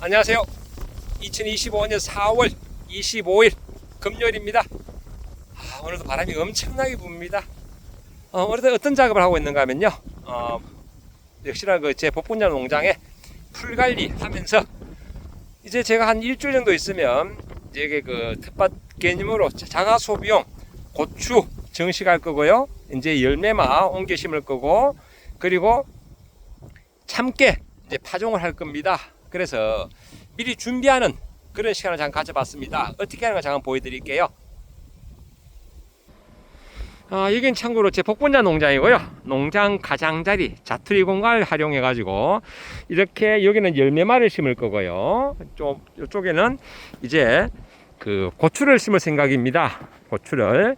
안녕하세요. 2025년 4월 25일 금요일입니다. 오늘도 바람이 엄청나게 붑니다. 오늘도 어떤 작업을 하고 있는가 하면요. 역시나 제 복분자 농장에 풀 관리하면서 이제 제가 한 일주일 정도 있으면 이제 텃밭 개념으로 자가 소비용 고추 정식할 거고요. 이제 열매마 옮겨 심을 거고, 그리고 참깨 이제 파종을 할 겁니다. 그래서 미리 준비하는 그런 시간을 잠깐 가져봤습니다. 어떻게 하는 가 잠깐 보여드릴게요. 여긴 참고로 제 복분자 농장이고요. 농장 가장자리 자투리 공간을 활용해 가지고 이렇게 여기는 열매마를 심을 거고요. 이쪽에는 이제 고추를 심을 생각입니다. 고추를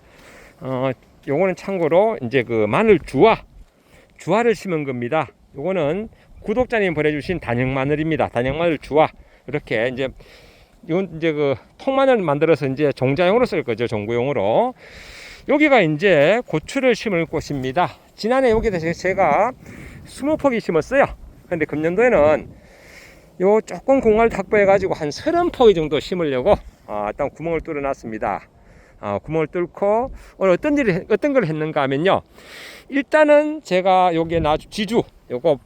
요거는 참고로 이제 마늘 주화를 심은 겁니다. 요거는 구독자님 보내주신 단형 마늘입니다. 단형 마늘 주화. 이렇게 이제 이건 이제 통마늘 만들어서 이제 종자용으로 쓸 거죠. 종구용으로. 여기가 이제 고추를 심을 곳입니다. 지난해 여기다 제가 20포기 심었어요. 근데 금년도에는 요 조금 공간을 확보해 가지고 한 30포기 정도 심으려고 일단 구멍을 뚫어 놨습니다. 구멍을 뚫고 오늘 어떤 걸 했는가 하면요. 일단은 제가 여기에 지주 요거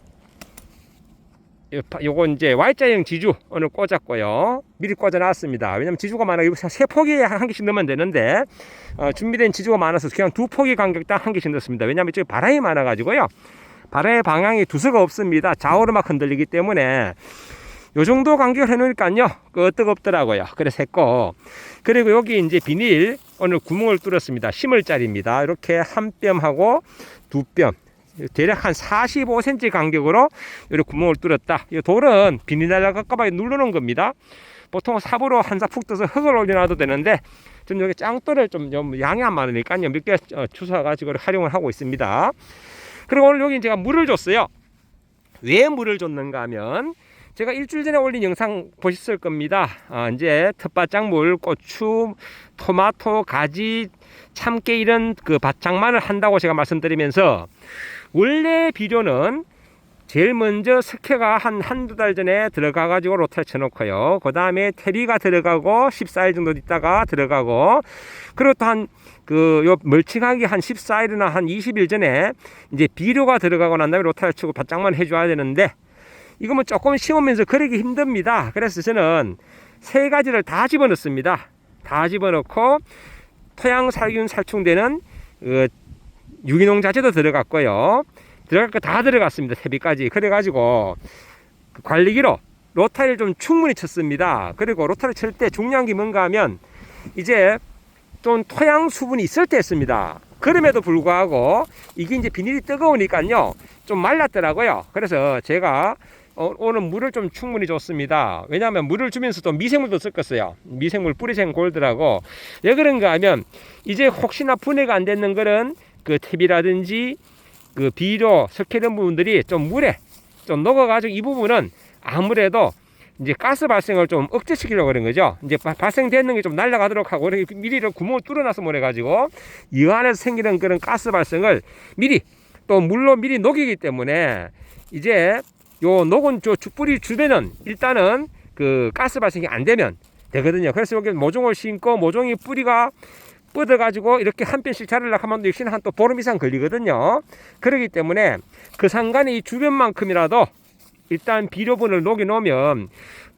이제 Y자형 지주 오늘 꽂았고요. 미리 꽂아 놨습니다. 왜냐면 지주가 많아요. 3포기 한 개씩 넣으면 되는데 준비된 지주가 많아서 그냥 2포기 간격당 한 개씩 넣습니다. 왜냐면 이쪽에 바람이 많아 가지고요. 바람의 방향이 두서가 없습니다. 좌우로 막 흔들리기 때문에 요 정도 간격을 해놓으니까요 뜨겁더라고요. 그래서 했고, 그리고 여기 이제 비닐 오늘 구멍을 뚫었습니다. 심을짜리입니다. 이렇게 한 뼘하고 두 뼘, 대략 한 45cm 간격으로 이렇게 구멍을 뚫었다. 이 돌은 비닐 날라갈까봐 눌러놓은 겁니다. 보통 삽으로 한 삽 푹 떠서 흙을 올려놔도 되는데 좀 여기 짱돌을 좀 양이 안 많으니까요 몇 개 주워가지고 활용을 하고 있습니다. 그리고 오늘 여기 제가 물을 줬어요. 왜 물을 줬는가 하면 제가 일주일 전에 올린 영상 보셨을 겁니다. 이제 텃밭작물, 고추, 토마토, 가지, 참깨 이런 밭장만을 한다고 제가 말씀드리면서 원래 비료는 제일 먼저 석회가 한두 달 전에 들어가 가지고 로타를 쳐놓고요. 그 다음에 테리가 들어가고 14일 정도 있다가 들어가고, 그리고 또 요 멀칭하기 한 14일이나 한 20일 전에 이제 비료가 들어가고 난 다음에 로타를 치고 밭장만 해줘야 되는데 이거 조금 심으면서 그러기 힘듭니다. 그래서 저는 세 가지를 다 집어넣습니다. 다 집어넣고 토양 살균 살충되는 유기농 자재도 들어갔고요. 들어갈 거 다 들어갔습니다. 퇴비까지. 그래가지고 관리기로 로타를 좀 충분히 쳤습니다. 그리고 로타를 칠 때 중요한 게 뭔가 하면 이제 좀 토양 수분이 있을 때 했습니다. 그럼에도 불구하고 이게 이제 비닐이 뜨거우니까요 좀 말랐더라고요. 그래서 제가 오늘 물을 좀 충분히 줬습니다. 왜냐하면 물을 주면서 또 미생물도 섞었어요. 미생물 뿌리생 골드라고. 왜 그런가 하면 이제 혹시나 분해가 안 되는 그런 탭이라든지 비료, 석회 이런 부분들이 좀 물에 좀 녹아가지고 이 부분은 아무래도 이제 가스 발생을 좀 억제시키려고 그런 거죠. 이제 발생되는 게 좀 날아가도록 하고 이렇게 미리 구멍을 뚫어놔서 그래가지고 이 안에서 생기는 그런 가스 발생을 미리 또 물로 미리 녹이기 때문에 이제 요 녹은 뿌리 주변은 일단은 가스 발생이 안 되면 되거든요. 그래서 여기 모종을 심고 모종이 뿌리가 뻗어가지고 이렇게 한 뼘씩 자르려고 하면 역시나 한 또 보름 이상 걸리거든요. 그렇기 때문에 상간에 이 주변만큼이라도 일단 비료분을 녹여놓으면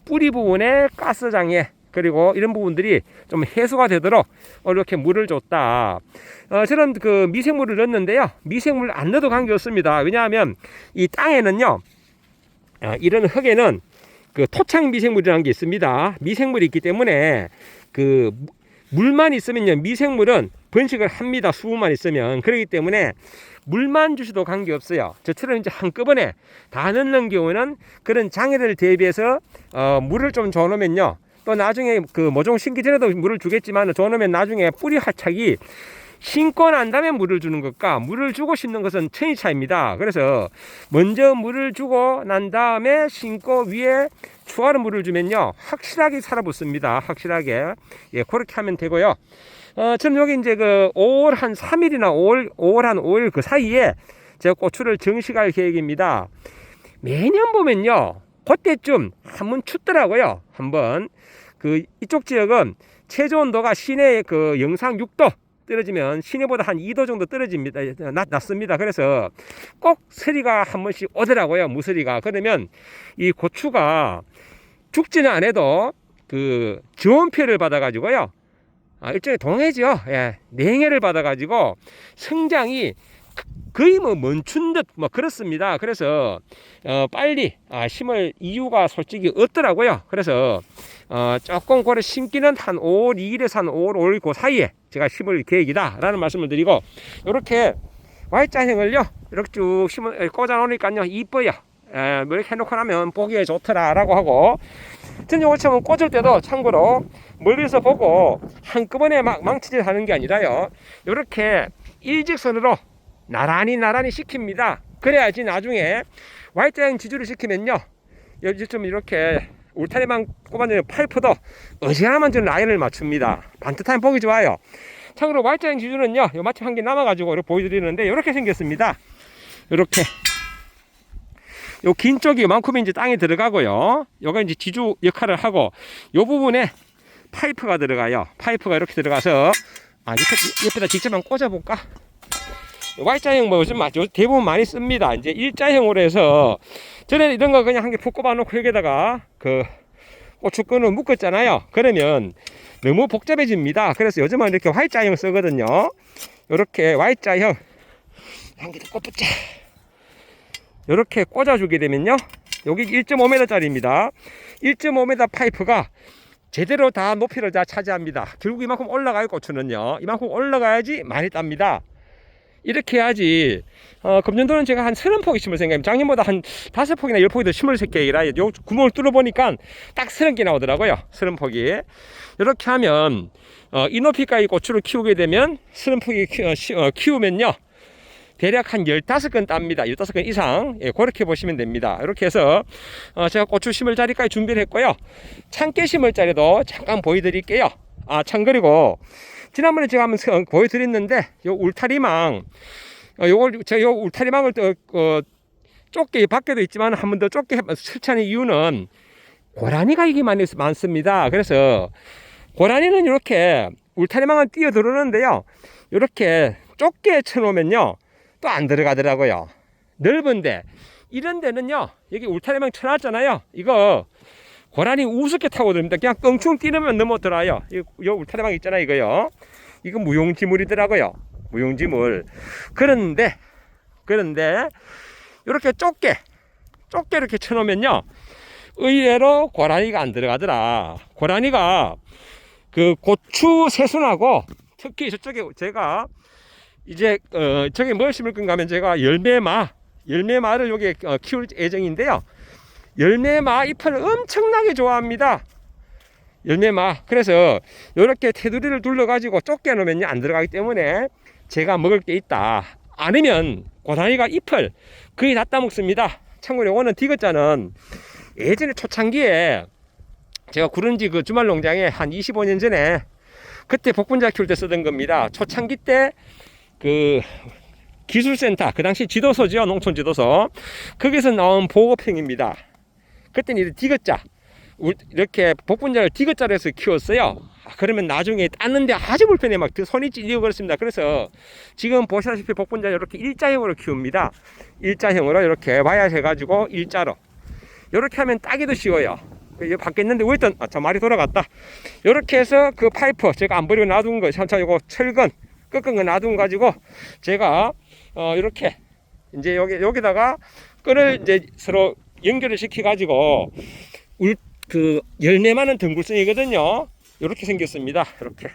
뿌리 부분에 가스장애 그리고 이런 부분들이 좀 해소가 되도록 이렇게 물을 줬다. 저는 미생물을 넣었는데요. 미생물 안 넣어도 관계없습니다. 왜냐하면 이 땅에는요 이런 흙에는 토착 미생물이라는 게 있습니다. 미생물이 있기 때문에 물만 있으면요 미생물은 번식을 합니다. 수분만 있으면. 그렇기 때문에 물만 주셔도 관계없어요. 저처럼 이제 한꺼번에 다 넣는 경우는 그런 장애를 대비해서 물을 좀 줘놓으면요 또 나중에 모종 심기 전에도 물을 주겠지만 줘놓으면 나중에 뿌리 하착이 심고 난 다음에 물을 주는 것과 물을 주고 심는 것은 천이 차이입니다. 그래서 먼저 물을 주고 난 다음에 심고 위에 추가로 물을 주면요 확실하게 살아붙습니다. 확실하게. 예, 그렇게 하면 되고요. 저는 여기 이제 5월 한 3일이나 5월 한 5일 사이에 제가 고추를 정식할 계획입니다. 매년 보면요 그때쯤 한번 춥더라고요. 한번 그 이쪽 지역은 최저 온도가 시내 그 영상 6도 떨어지면 시내보다 한 2도 정도 떨어집니다. 낮습니다. 그래서 꼭 서리가 한 번씩 오더라고요. 무서리가. 그러면 이 고추가 죽지는 않아도 그 저온표를 받아가지고요. 일종의 동해죠. 예, 냉해를 받아가지고 성장이 거의 뭐 멈춘 듯 뭐 그렇습니다. 그래서 빨리 심을 이유가 솔직히 없더라고요. 그래서 조금 고래 심기는 한 5월 2일에서 한 5월 5일 그 사이에 제가 심을 계획이다 라는 말씀을 드리고, 이렇게 Y자형을요 이렇게 쭉 심을 꽂아 놓으니까요 이뻐요. 뭐 이렇게 해놓고 나면 보기에 좋더라 라고 하고, 전 요것처럼 꽂을 때도 참고로 멀리서 보고 한꺼번에 막 망치질 하는 게 아니라요, 이렇게 일직선으로 나란히 시킵니다. 그래야지 나중에 Y자형 지주를 시키면요, 요즘 이렇게 울타리만 꼽아놓은 파이프도 어지간하면 좀 라인을 맞춥니다. 반듯하면 보기 좋아요. 참고로 Y자형 지주는요, 요 마침 한 개 남아가지고 이렇게 보여드리는데, 이렇게 생겼습니다. 이렇게 요 긴 쪽이 요만큼이 이제 땅에 들어가고요, 요가 이제 지주 역할을 하고, 요 부분에 파이프가 들어가요. 파이프가 이렇게 들어가서 옆에다 직접 한번 꽂아볼까? Y자형 뭐 요즘 대부분 많이 씁니다. 이제 일자형으로 해서, 전에 이런 거 그냥 한 개 푹 꼽아놓고 여기다가 그 고춧가루 묶었잖아요. 그러면 너무 복잡해집니다. 그래서 요즘은 이렇게 Y자형 쓰거든요. 이렇게 Y자형 한 개 더 꼽자. 이렇게 꽂아주게 되면요, 여기 1.5m 짜리입니다. 1.5m 파이프가 제대로 다 높이를 다 차지합니다. 결국 이만큼 올라가요. 고추는요, 이만큼 올라가야지 많이 땁니다. 이렇게 해야지. 금년도는 제가 한 30포기 심을 생각입니다. 작년보다 한 5포기나 10포기 더 심을 계획이라, 요 구멍을 뚫어보니까 딱 30개 나오더라고요. 30포기. 이렇게 하면 이 높이까지 고추를 키우게 되면 30포기 키우면요 대략 한 15건 땁니다. 15건 이상. 예, 그렇게 보시면 됩니다. 이렇게 해서 제가 고추 심을 자리까지 준비를 했고요. 참깨 심을 자리도 잠깐 보여드릴게요. 참, 그리고 지난번에 제가 한번 보여드렸는데, 요 울타리망, 제가 요 울타리망을 좁게 밖에도 있지만 한 번 더 좁게 설치하는 이유는 고라니가 이게 많습니다. 그래서 고라니는 이렇게 울타리망을 뛰어 들어오는데요, 이렇게 좁게 쳐놓으면요 또 안 들어가더라고요. 넓은데, 이런 데는요, 여기 울타리망 쳐놨잖아요, 이거 고라니 우습게 타고 들립니다. 그냥 껑충 뛰면 넘어 들어와요. 요 울타리망 있잖아요, 이거요. 이거 무용지물이더라고요. 무용지물. 그런데 이렇게 좁게 이렇게 쳐놓으면요, 의외로 고라니가 안 들어가더라. 고라니가 그 고추 새순하고, 특히 저쪽에 제가 이제 저게 뭘 심을 건가 하면, 제가 열매마를 여기 키울 예정인데요, 열매마 잎을 엄청나게 좋아합니다. 열매마. 그래서 이렇게 테두리를 둘러가지고 좁게 놓으면 안 들어가기 때문에 제가 먹을 게 있다. 아니면 고라니가 잎을 거의 다 따먹습니다. 참고로 이거는 디귿자는 예전에 초창기에 제가 구른지 그 주말 농장에 한 25년 전에 그때 복분자 키울 때 쓰던 겁니다. 초창기 때 그 기술센터, 그 당시 지도서죠, 농촌 지도서, 거기서 나온 보고평입니다. 그때는 디귿자, 이렇게 복분자를 디귿자로 해서 키웠어요. 그러면 나중에 땄는데 아주 불편해, 막 손이 찔리고 그렇습니다. 그래서 지금 보시다시피 복분자 이렇게 일자형으로 키웁니다. 일자형으로 이렇게 와야 해가지고 일자로 이렇게 하면 따기도 쉬워요. 여기 밖에 있는데 왜 있던, 저 말이 돌아갔다. 이렇게 해서 그 파이프 제가 안 버리고 놔둔 거, 참참 이거 철근 꺾은 거 놔둔 가지고 제가 이렇게 이제 여기다가 끈을 이제 서로 연결을 시켜 가지고 그 열매만은 덩굴성이거든요. 이렇게 생겼습니다. 이렇게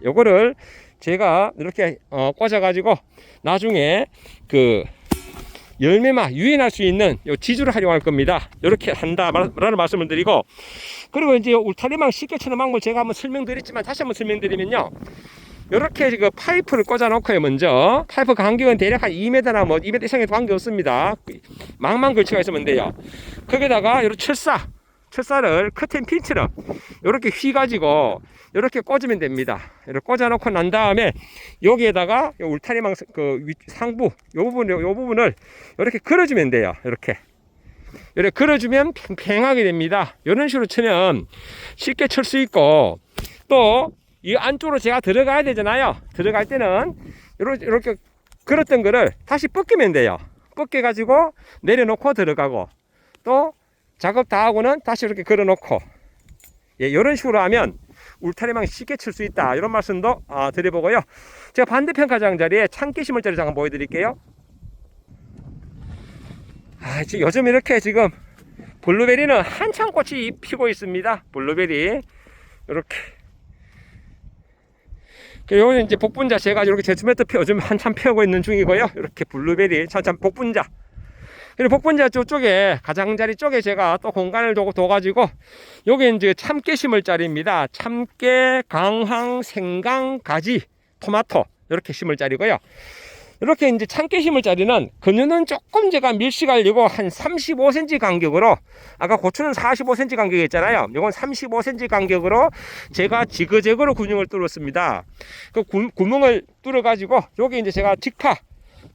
요거를 제가 이렇게 꽂아 가지고 나중에 그 열매마 유인할 수 있는 요 지주를 활용할 겁니다. 이렇게 한다라는 말씀을 드리고, 그리고 이제 울타리망 쉽게 치는 방법을 제가 한번 설명드렸지만 다시 한번 설명드리면요, 이렇게 그 파이프를 꽂아 놓고요. 먼저 파이프 간격은 대략 한 2m나 뭐 2m 이상에도 관계없습니다. 망만 걸치가 있으면 돼요. 거기다가 이렇게 철사를 커튼 핀처럼 이렇게 휘 가지고 이렇게 꽂으면 됩니다. 이렇게 꽂아 놓고 난 다음에 여기에다가 울타리망 그 상부 요 부분을 이렇게 걸어주면 돼요. 이렇게 이렇게 걸어주면 팽팽하게 됩니다. 이런 식으로 치면 쉽게 칠 수 있고, 또 이 안쪽으로 제가 들어가야 되잖아요. 들어갈 때는 이렇게 걸었던 거를 다시 뻗기면 돼요. 뻗겨 가지고 내려놓고 들어가고, 또 작업 다 하고는 다시 이렇게 걸어 놓고, 예, 이런 식으로 하면 울타리망 쉽게 칠 수 있다, 이런 말씀도 드려보고요. 제가 반대편 가장자리에 참깨 심을 자리 잠깐 보여드릴게요. 지금 요즘 이렇게 지금 블루베리는 한참 꽃이 피고 있습니다. 블루베리 이렇게. 요거는 이제 복분자, 제가 이렇게 제트매트 요즘 한참 피우고 있는 중이고요. 이렇게 블루베리 참 복분자. 그리고 복분자 쪽에 가장자리 쪽에 제가 또 공간을 둬가지고 여기 이제 참깨 심을 자리입니다. 참깨, 강황, 생강, 가지, 토마토 이렇게 심을 자리고요. 이렇게 이제 참깨 심을 자리는 그녀는 조금 제가 밀식하려고 한 35cm 간격으로, 아까 고추는 45cm 간격이 있잖아요. 이건 35cm 간격으로 제가 지그재그로 구멍을 뚫었습니다. 그 구멍을 뚫어 가지고 여기 이제 제가 직파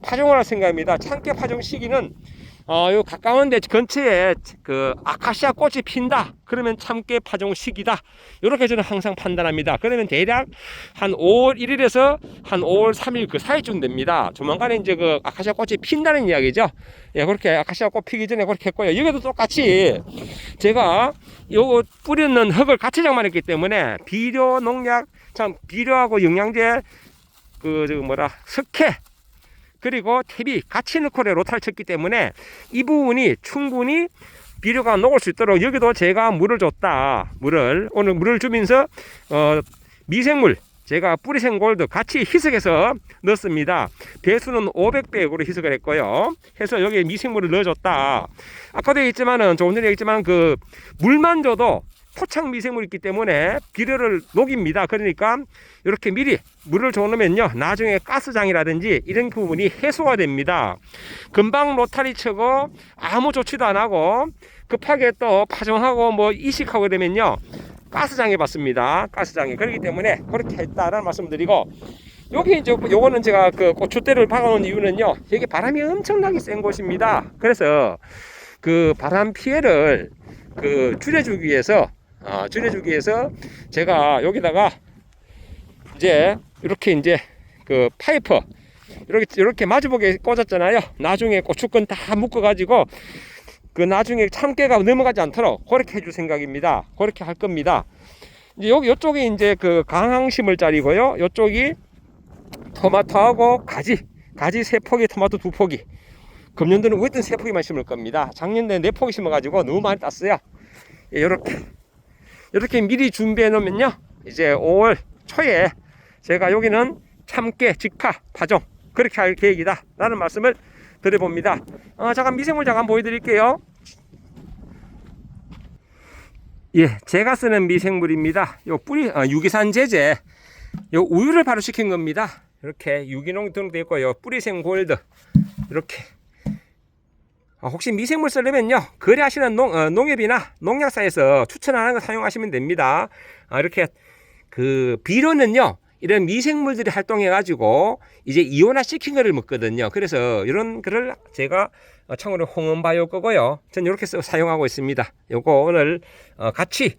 파종을 할 생각입니다. 참깨 파종 시기는 요 가까운 데 근처에 그 아카시아 꽃이 핀다, 그러면 참깨 파종 시기다, 이렇게 저는 항상 판단합니다. 그러면 대략 한 5월 1일에서 한 5월 3일 그 사이쯤 됩니다. 조만간에 이제 그 아카시아 꽃이 핀다는 이야기죠. 예, 그렇게 아카시아 꽃 피기 전에 그렇게 했고요. 여기도 똑같이 제가 요 뿌리는 흙을 같이 장만했기 때문에 비료, 농약, 참 비료하고 영양제, 석회, 그리고 탭이 같이 넣고 로타를 쳤기 때문에 이 부분이 충분히 비료가 녹을 수 있도록 여기도 제가 물을 줬다. 오늘 물을 주면서 미생물, 제가 뿌리생 골드 같이 희석해서 넣었습니다. 배수는 500배역으로 희석을 했고요. 해서 여기에 미생물을 넣어줬다. 아까도 얘기했지만은, 조금 전에 얘기했지만 그 물만 줘도 토착 미생물이 있기 때문에 비료를 녹입니다. 그러니까 이렇게 미리 물을 줘놓으면요, 나중에 가스장이라든지 이런 부분이 해소가 됩니다. 금방 로타리 치고 아무 조치도 안 하고 급하게 또 파종하고 뭐 이식하고 되면요, 가스장에 받습니다. 가스장에. 그렇기 때문에 그렇게 했다라는 말씀을 드리고, 여기 이제 요거는 제가 그 고추대를 박아놓은 이유는요, 여기 바람이 엄청나게 센 곳입니다. 그래서 그 바람 피해를 줄여주기 위해서 제가 여기다가 이제 이렇게 그 파이프 이렇게 마주보게 꽂았잖아요. 나중에 고추건 다 묶어 가지고 그 나중에 참깨가 넘어가지 않도록 그렇게 해줄 생각입니다. 그렇게 할 겁니다. 이제 요쪽이 이제 그 강황 심을 자리고요. 요쪽이 토마토하고 가지 3포기, 토마토 2포기. 금년도는 어떤 3포기만 심을 겁니다. 작년에 4포기 심어가지고 너무 많이 땄어요. 이렇게 미리 준비해 놓으면요, 이제 5월 초에 제가 여기는 참깨 직파 파종 그렇게 할 계획이다 라는 말씀을 드려봅니다. 잠깐 미생물 잠깐 보여드릴게요. 예, 제가 쓰는 미생물입니다. 요 뿌리 유기산 제제, 요 우유를 바로 시킨 겁니다. 이렇게 유기농 등록되어 있고요. 뿌리생 골드 이렇게. 혹시 미생물 쓰려면요, 거래하시는 농협이나 농약사에서 추천하는 거 사용하시면 됩니다. 이렇게 그 비료는요, 이런 미생물들이 활동해 가지고 이제 이온화 시킨 거를 먹거든요. 그래서 이런 거를 제가 참고로 홍은바이오 거고요, 전 이렇게 사용하고 있습니다. 요거 오늘 같이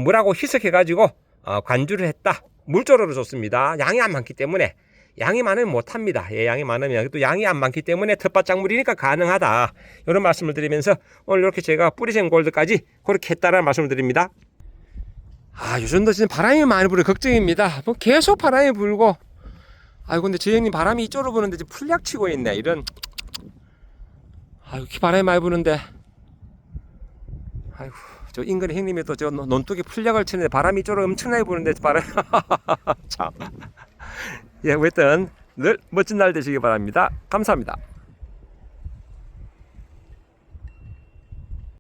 물하고 희석해 가지고 관주를 했다. 물조로로 줬습니다. 양이 안 많기 때문에. 양이 많으면 못합니다. 예, 양이 많으면. 또 양이 안 많기 때문에 텃밭작물이니까 가능하다, 이런 말씀을 드리면서 오늘 이렇게 제가 뿌리생 골드까지 그렇게 했다라는 말씀을 드립니다. 요즘도 진짜 바람이 많이 불어 걱정입니다. 뭐 계속 바람이 불고, 근데 저 형님 바람이 이쪽으로 부는데 지금 풀약 치고 있네. 이런. 이렇게 바람이 많이 부는데. 저 인근의 형님이 또 저 논둑이 풀약을 치는데 바람이 이쪽으로 엄청나게 부는데 바람이. 참. 예, 어쨌든 늘 멋진 날 되시기 바랍니다. 감사합니다.